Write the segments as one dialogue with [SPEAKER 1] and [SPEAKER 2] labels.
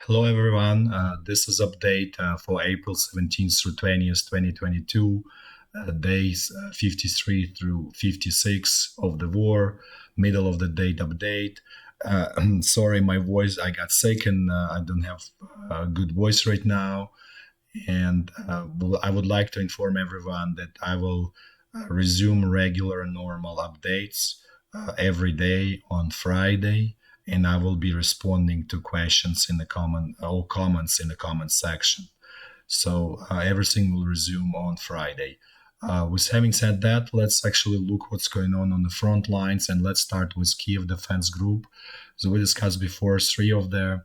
[SPEAKER 1] Hello everyone. This is update for April 17th through 20th, 2022, days 53 through 56 of the war, middle of the date update. Sorry, my voice, I got sick and I don't have a good voice right now. And I would like to inform everyone that I will resume regular and normal updates every day on Friday, and I will be responding to questions in the comment or comments in the comment section. So everything will resume on Friday. With having said that, let's actually look what's going on the front lines, and let's start with Kiev Defense Group. So we discussed before three of the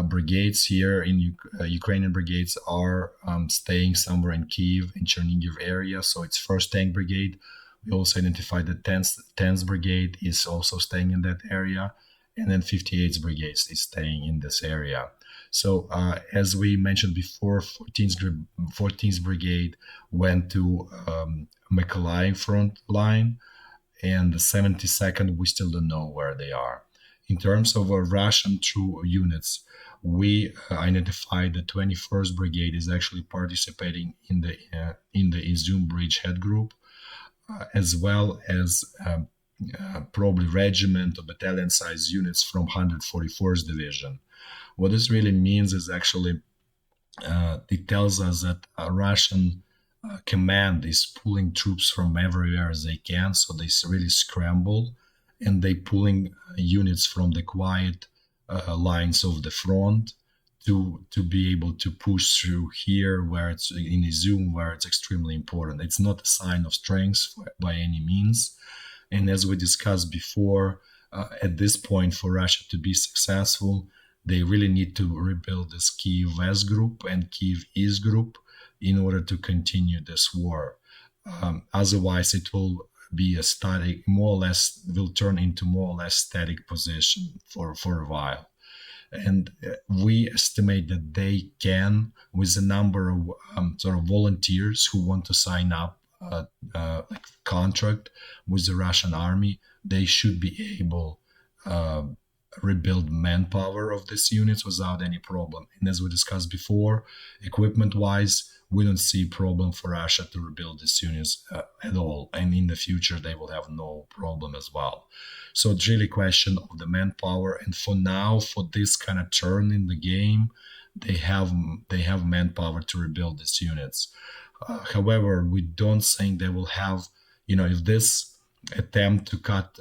[SPEAKER 1] brigades here in Ukrainian brigades are staying somewhere in Kiev, in Chernigiv area. So it's first Tank Brigade. We also identified the 10th Brigade is also staying in that area. And then 58th Brigade is staying in this area. So as we mentioned before, 14th Brigade went to Mykolaiv front line, and the 72nd, we still don't know where they are. In terms of Russian true units, we identified the 21st Brigade is actually participating in the Izyum bridgehead group, as well as probably regiment or battalion size units from 144th Division. What this really means is actually it tells us that a Russian command is pulling troops from everywhere as they can, so they really scramble, and they pulling units from the quiet lines of the front to be able to push through here, where it's in Izyum, where it's extremely important. It's not a sign of strength by any means, and as we discussed before, at this point, for Russia to be successful, they really need to rebuild this Kiev West group and Kiev East group in order to continue this war. Otherwise, it will be a static, more or less, will turn into more or less static position for a while. And we estimate that they can, with a number of sort of volunteers who want to sign up like contract with the Russian army, they should be able rebuild manpower of these units without any problem. And as we discussed before, equipment-wise, we don't see problem for Russia to rebuild these units at all. And in the future, they will have no problem as well. So it's really a question of the manpower. And for now, for this kind of turn in the game, they have manpower to rebuild these units. However, we don't think they will have, if this attempt to cut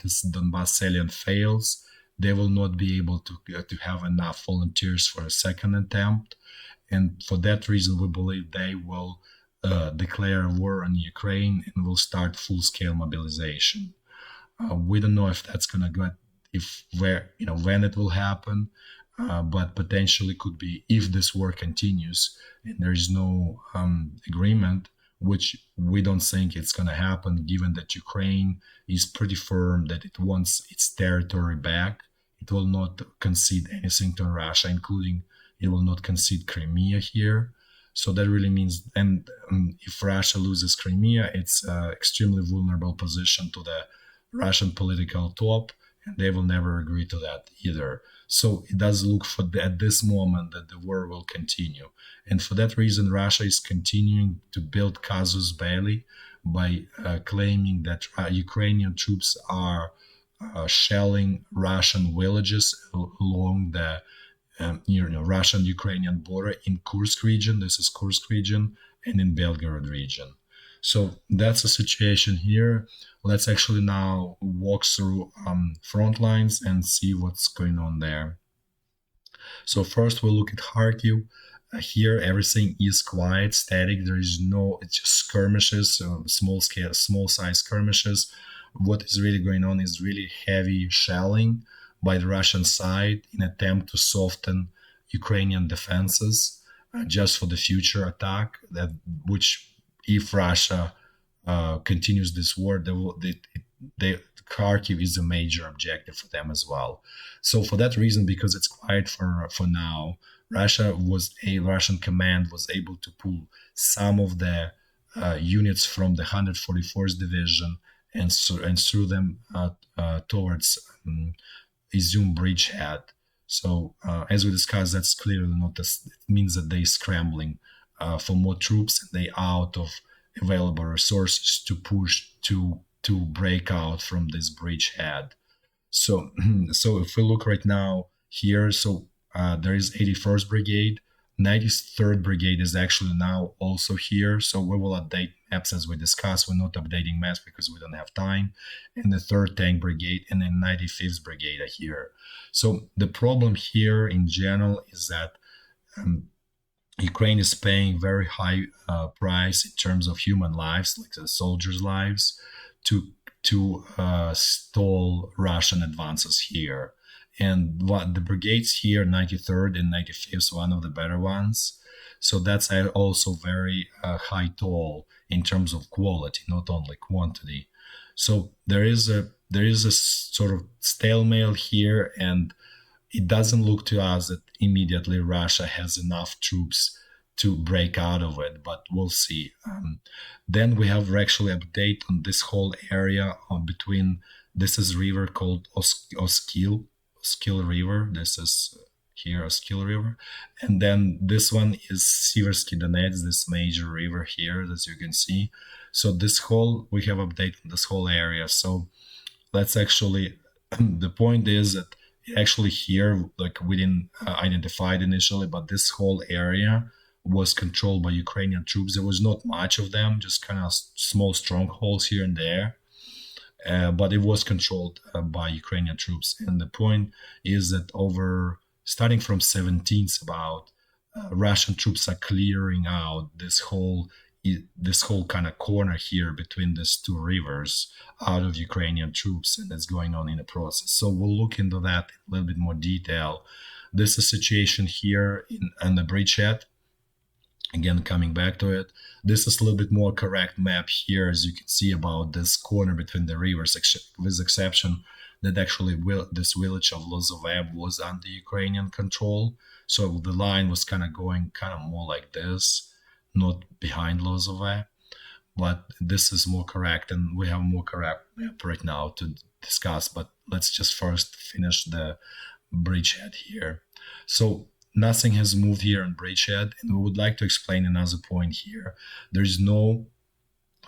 [SPEAKER 1] this Donbass salient fails, they will not be able to have enough volunteers for a second attempt, and for that reason, we believe they will declare war on Ukraine and will start full-scale mobilization. We don't know if that's going to go, when it will happen, but potentially could be if this war continues and there is no agreement, which we don't think it's going to happen, given that Ukraine is pretty firm that it wants its territory back. It will not concede anything to Russia, including it will not concede Crimea here. So that really means, and if Russia loses Crimea, it's an extremely vulnerable position to the Russian political top, and they will never agree to that either. So it does look at this moment that the war will continue. And for that reason, Russia is continuing to build casus belli by claiming that Ukrainian troops are shelling Russian villages along the Russian-Ukrainian border in Kursk region. This is Kursk region, and in Belgorod region. So that's the situation here. Let's actually now walk through front lines and see what's going on there. So first we'll look at Kharkiv. Here everything is quiet, static. There is no, it's just skirmishes, small size skirmishes. What is really going on is really heavy shelling by the Russian side in attempt to soften Ukrainian defenses just for the future attack, which if Russia continues this war, Kharkiv is a major objective for them as well. So for that reason, because it's quiet for now, Russian command was able to pull some of the units from the 144th Division and threw them towards Izyum bridgehead. So as we discussed, that's clearly not this. It means that they're scrambling for more troops, and they out of available resources to push to break out from this bridgehead. So, so if we look right now here, so there is 81st Brigade, 93rd Brigade is actually now also here. So we will update maps as we discuss. We're not updating maps because we don't have time. And the 3rd Tank Brigade and then 95th Brigade are here. So the problem here in general is that um, Ukraine is paying very high price in terms of human lives, like the soldiers' lives, to stall Russian advances here. And what the brigades here, 93rd and 95th, one of the better ones. So that's also very high toll in terms of quality, not only quantity. So there is a sort of stalemate here, and it doesn't look to us that immediately Russia has enough troops to break out of it, but we'll see. Then we have actually update on this whole area between. This is river called Oskil River. This is here Oskil River, and then this one is Siverskiy Donets, this major river here, as you can see. So this whole we have update on this whole area. So let's actually the point is that actually here like we didn't identify it initially, but this whole area was controlled by Ukrainian troops. There was not much of them, just kind of small strongholds here and there, but it was controlled by Ukrainian troops. And the point is that over starting from 17th, about Russian troops are clearing out this whole kind of corner here between these two rivers out of Ukrainian troops, and it's going on in the process. So we'll look into that in a little bit more detail. This is a situation here in the bridgehead. Again, coming back to it, this is a little bit more correct map here, as you can see about this corner between the rivers, with exception that actually this village of Lozove was under Ukrainian control. So the line was kind of going kind of more like this, not behind Lozove, but this is more correct, and we have a more correct map right now to discuss. But let's just first finish the bridgehead here. So nothing has moved here on bridgehead, and we would like to explain another point here. There's no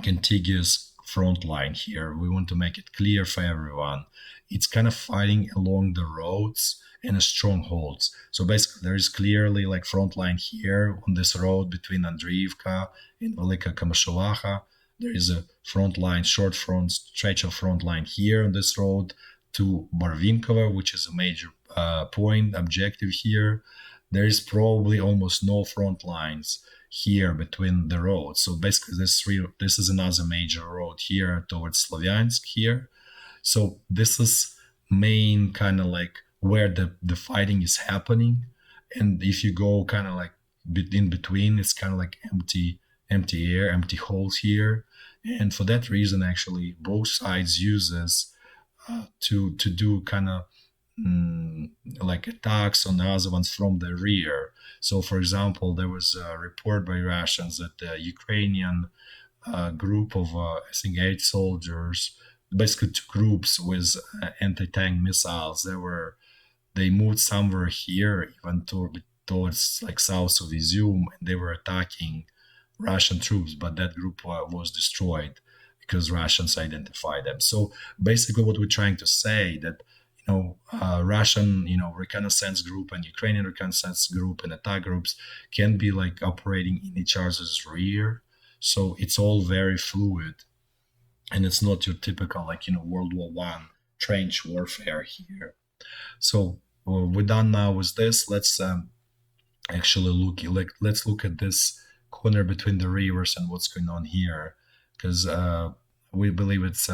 [SPEAKER 1] contiguous front line here. We want to make it clear for everyone. It's kind of fighting along the roads and strongholds. So basically, there is clearly like front line here on this road between Andriyivka and Velika Kamashalacha. There is a front line, short front, stretch of front line here on this road to Barvinkova, which is a major point objective here. There is probably almost no front lines here between the roads. So basically, this is another major road here towards Slavyansk here. So this is main kind of like where the fighting is happening. And if you go kind of like in between, it's kind of like empty air, empty holes here. And for that reason, actually, both sides uses to do kind of like attacks on the other ones from the rear. So, for example, there was a report by Russians that the Ukrainian group of, I think, 8 soldiers, basically 2 groups with anti-tank missiles, they moved somewhere here, even towards like south of Izyum, and they were attacking Russian troops, but that group was destroyed because Russians identified them. So basically, what we're trying to say that Russian, reconnaissance group and Ukrainian reconnaissance group and attack groups can be like operating in each other's rear. So it's all very fluid, and it's not your typical World War One trench warfare here. So we're done now with this. Let's actually let's look at this corner between the rivers and what's going on here, because we believe it's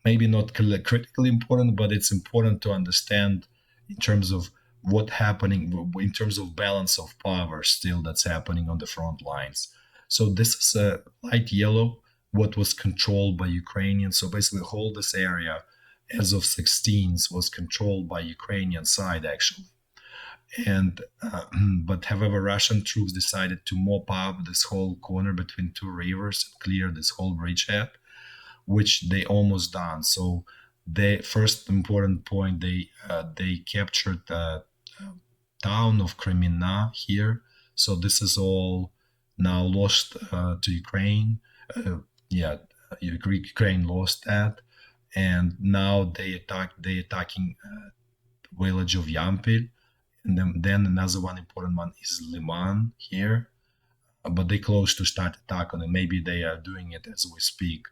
[SPEAKER 1] maybe not critically important, but it's important to understand in terms of what happening in terms of balance of power still that's happening on the front lines. So this is a light yellow, what was controlled by Ukrainians. So basically, whole this area as of 16th was controlled by Ukrainian side actually. And but however, Russian troops decided to mop up this whole corner between two rivers and clear this whole bridgehead, which they almost done. So the first important point, they captured town of Kreminna here. So this is all now lost to Ukraine. Yeah, Ukraine lost that, and now they attacking village of Yampil, and then another one important one is Liman here, but they close to start attack on it. Maybe they are doing it as we speak,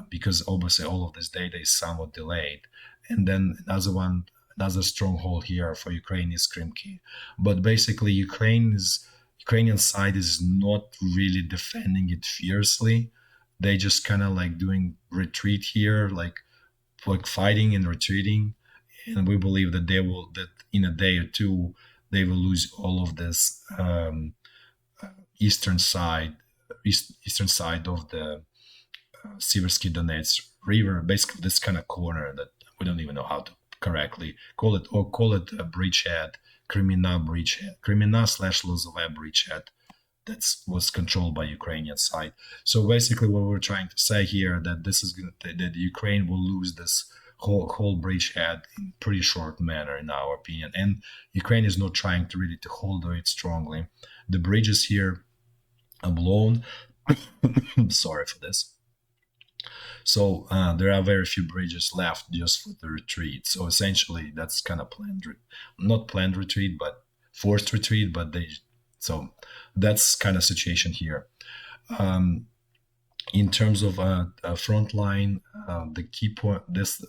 [SPEAKER 1] because obviously all of this data is somewhat delayed. And then another stronghold here for Ukraine is Krimki. But basically, Ukrainian side is not really defending it fiercely. They just kind of like doing retreat here, like fighting and retreating. And we believe that that in a day or two they will lose all of this eastern side, eastern side of the Siverskiy Donets river, basically this kind of corner that we don't even know how to correctly call it, or call it a bridgehead, Kreminna slash Lozove bridgehead. That was controlled by Ukrainian side. So basically, what we're trying to say here that that Ukraine will lose this whole bridgehead in pretty short manner, in our opinion. And Ukraine is not trying to really to hold it strongly. The bridges here are blown. Sorry for this. So there are very few bridges left just for the retreat. So essentially, that's kind of not planned retreat, but forced retreat. So that's kind of situation here. In terms of front line, the key point, this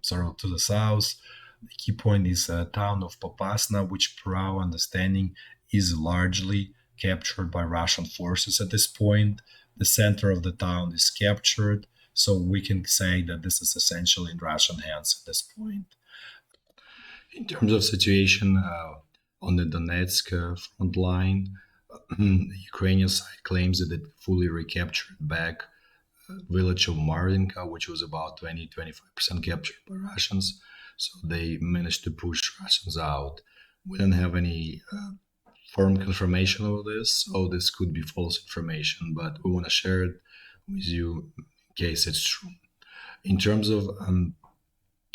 [SPEAKER 1] sort of to the south, the key point is town of Popasna, which per our understanding is largely captured by Russian forces at this point. The center of the town is captured, so we can say that this is essentially in Russian hands at this point. In terms of situation on the Donetsk front line, the Ukrainian side claims that it fully recaptured back village of Mariupol, which was about 20-25% captured by Russians. So they managed to push Russians out. We don't have any firm confirmation of this, so this could be false information, but we want to share it with you in case it's true. In terms of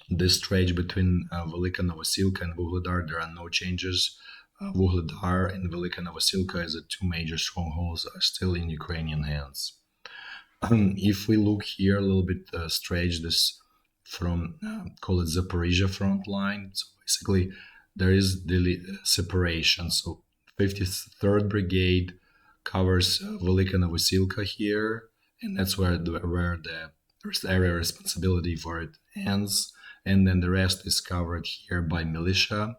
[SPEAKER 1] this stretch between Velika Novosilka and Vuhledar, there are no changes. Vuhledar and Velika Novosilka as the two major strongholds are still in Ukrainian hands. If we look here a little bit, stretch this from, call it Zaporizhzhia front line. So basically, there is the separation. So 53rd Brigade covers Velika Novosilka here, and that's where the area responsibility for it ends. And then the rest is covered here by militia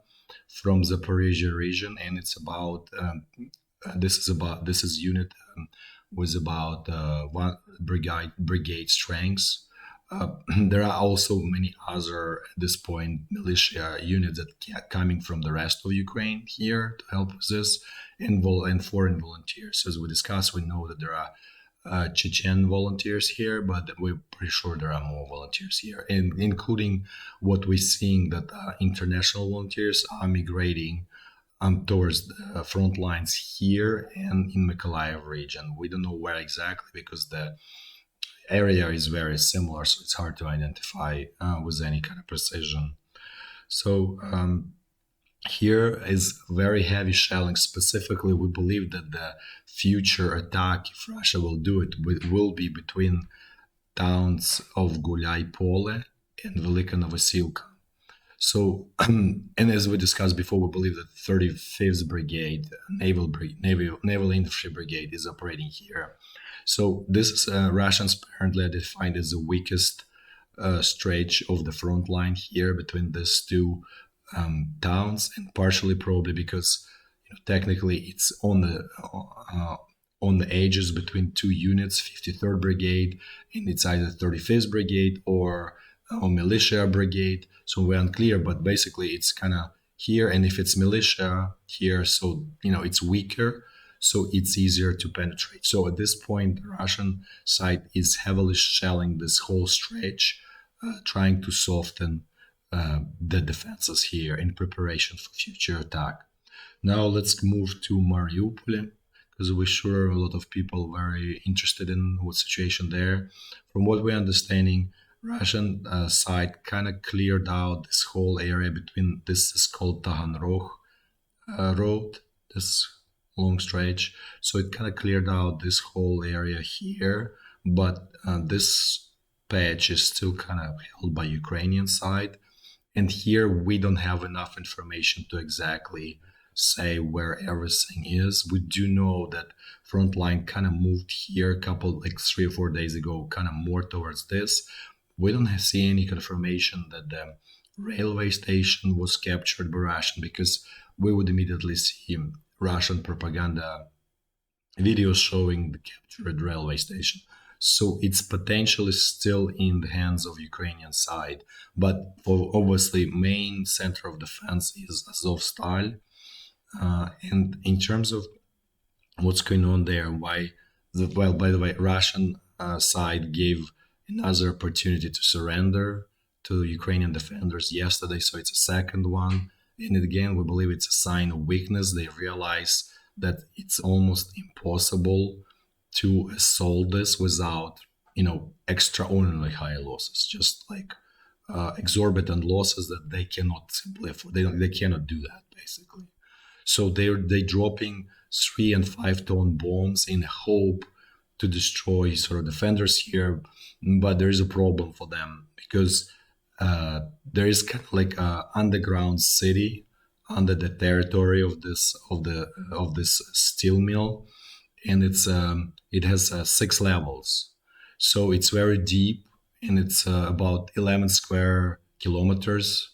[SPEAKER 1] from Zaporizhzhia region, and it's about this is unit with about one brigade strengths. There are also many other at this point militia units that are coming from the rest of Ukraine here to help with this, and foreign volunteers. As we discussed, we know that there are Chechen volunteers here, but we're pretty sure there are more volunteers here, and including what we're seeing that international volunteers are migrating towards the front lines here and in Mykolaiv region. We don't know where exactly because the area is very similar, so it's hard to identify with any kind of precision. So here is very heavy shelling. Specifically, we believe that the future attack, if Russia will do it, will be between towns of Gulai Pole and Velika Novosilka. So, and as we discussed before, we believe that 35th Brigade, Naval Infantry Brigade, is operating here. So this is Russians apparently defined as the weakest stretch of the front line here between these two towns, and partially probably because technically it's on the edges between two units, 53rd Brigade, and it's either 35th Brigade or militia brigade. So we're unclear, but basically it's kind of here, and if it's militia here, so it's weaker, so it's easier to penetrate. So at this point, the Russian side is heavily shelling this whole stretch, trying to soften the defenses here in preparation for future attack. Now let's move to Mariupol, because we're sure a lot of people very interested in what situation there. From what we're understanding, Russian side kind of cleared out this whole area between, this is called Taganrog, road, this long stretch. So it kind of cleared out this whole area here, but this patch is still kind of held by Ukrainian side. And here we don't have enough information to exactly say where everything is. We do know that front line kind of moved here a couple, like 3 or 4 days ago, kind of more towards this. We don't see any confirmation that the railway station was captured by Russian, because we would immediately see Russian propaganda videos showing the captured railway station. So it's potentially still in the hands of Ukrainian side. But for obviously main center of defense is Azovstal. And in terms of what's going on there, well, by the way, Russian side gave another opportunity to surrender to Ukrainian defenders yesterday, so it's a second one. And again, we believe it's a sign of weakness. They realize that it's almost impossible to assault this without, extraordinarily high losses, just like exorbitant losses that they cannot simply afford. They cannot do that basically. So they dropping 3 and 5 ton bombs in hope to destroy sort of defenders here, but there is a problem for them because there is kind of like a underground city under the territory of this steel mill, and it has 6 levels, so it's very deep, and it's about 11 square kilometers,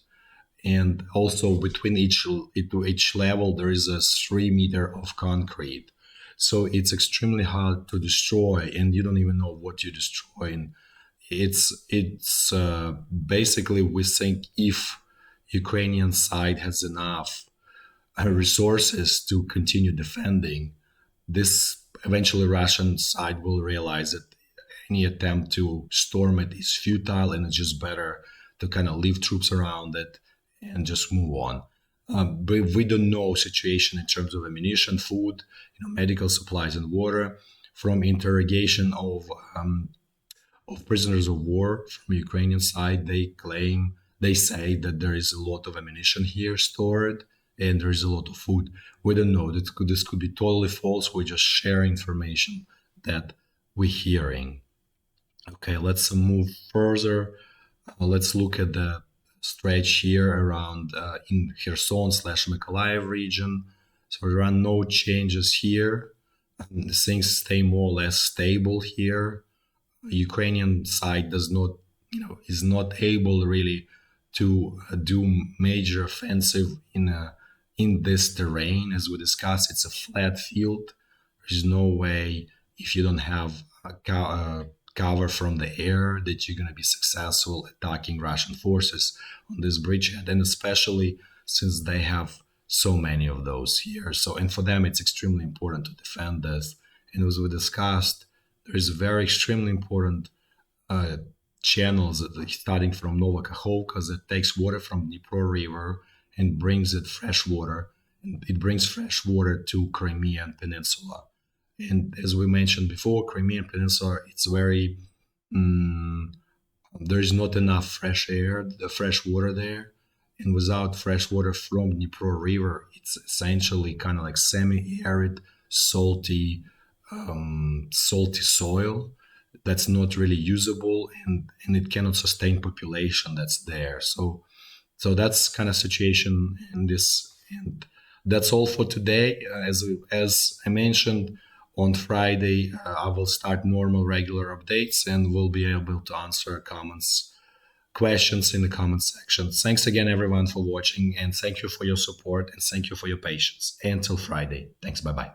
[SPEAKER 1] and also between each level there is a 3 meter of concrete, so it's extremely hard to destroy, and you don't even know what you're destroying. It's basically, we think if Ukrainian side has enough resources to continue defending this, eventually Russian side will realize that any attempt to storm it is futile, and it's just better to kind of leave troops around it and just move on. But we don't know situation in terms of ammunition, food, medical supplies, and water. From interrogation of prisoners of war from Ukrainian side, they say that there is a lot of ammunition here stored and there is a lot of food. We don't know. This could be totally false. We just share information that we're hearing. Okay, let's move further. Let's look at the stretch here around in Kherson/Mykolaiv region. So there are no changes here. Things stay more or less stable here. Ukrainian side does not, is not able really to do major offensive in this terrain. As we discussed, it's a flat field. There's no way, if you don't have cover from the air, that you're going to be successful attacking Russian forces on this bridgehead, and especially since they have so many of those here. So, and for them, it's extremely important to defend this. And as we discussed, there is very extremely important channels starting from Nova Kakhovka that takes water from Dnipro River and brings it fresh water. And it brings fresh water to Crimean Peninsula. And as we mentioned before, Crimean Peninsula, it's very, there's not enough fresh air, the fresh water there. And without fresh water from Dnipro River, it's essentially kind of like semi-arid, salty soil that's not really usable, and it cannot sustain population that's there. So that's kind of situation in this, and that's all for today. As I mentioned, on Friday I will start normal regular updates, and we'll be able to answer questions in the comment section. Thanks again everyone for watching, and thank you for your support, and thank you for your patience. Until Friday, thanks, bye bye.